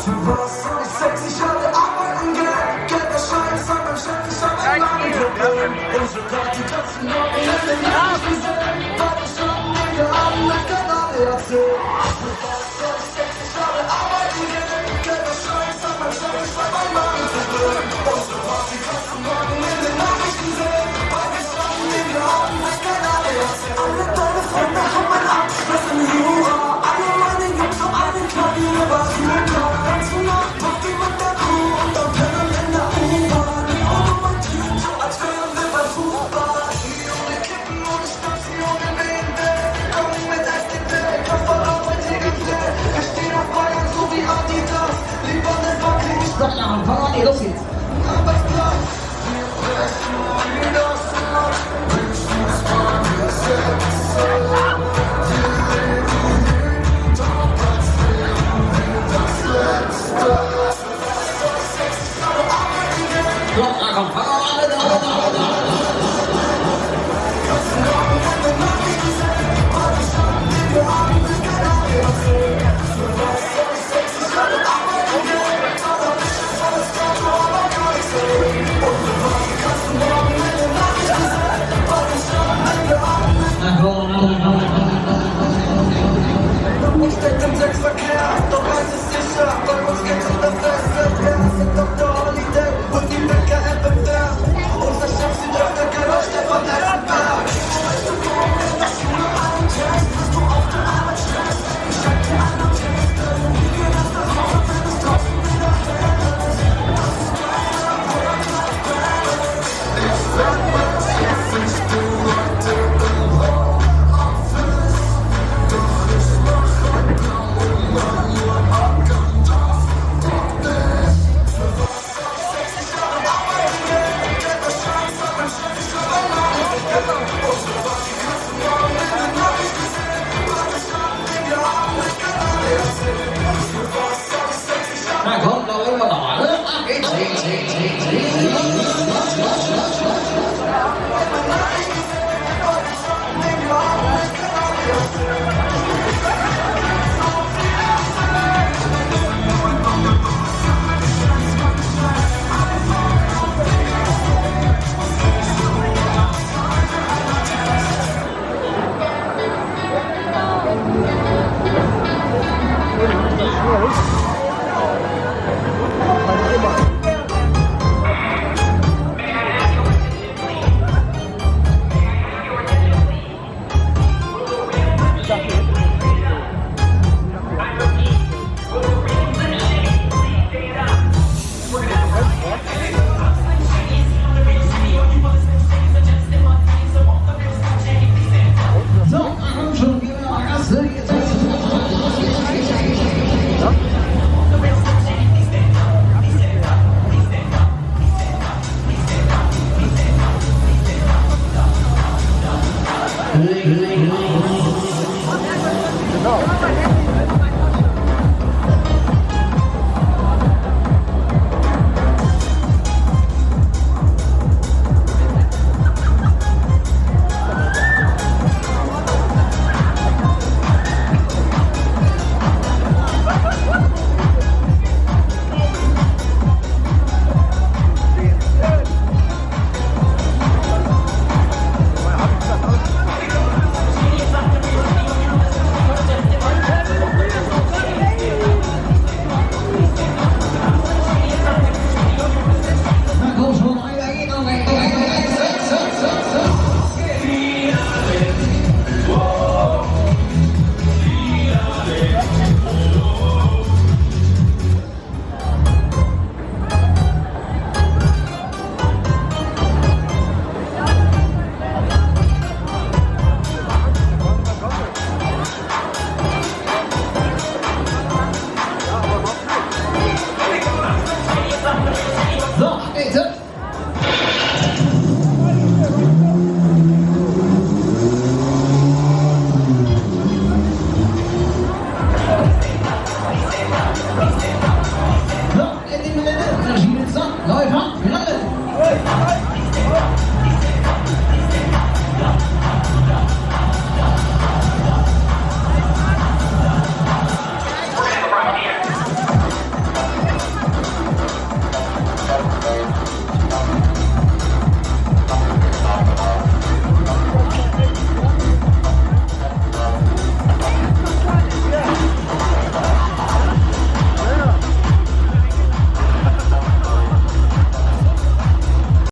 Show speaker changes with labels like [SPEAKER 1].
[SPEAKER 1] Für was soll ich 60 Jahre arbeiten gehen? Geld der Scheiß, hat mein Chef, ich hab ein Ladenproblem. Und sogar die ganzen Wochenende hab ich gesehen, weil ich schon Dinge an mit Kanal erzählt. Für was soll ich 60 Jahre arbeiten gehen? Geld der Scheiß, hat mein Chef, ich hab ein Ladenproblem. Und sogar die ganzen Wochenende Nachrichten sehen, weil ich schon Dinge an mit Kanal erzählt. Alle deine Freunde haben einen Abschluss in Jura. Alle meine Jungs haben einen Klavier, was super. Ganze Nacht macht die mit der Crew und dann pennen in der U-Bahn. Ohne mein Team, so als wären wir beim Fußball. Nie ohne Kippen, ohne Schnaps, nie ohne BMW. Komm mit SDP, Kopfballarbeit die ganze. Wir stehen auf Bayern, so wie Adidas. Lieber ne Backe, ich sag ja, fang an, los geht's. Arbeitsplatz, wir brechen wie das Land. Wünschen es mal, wir selbst.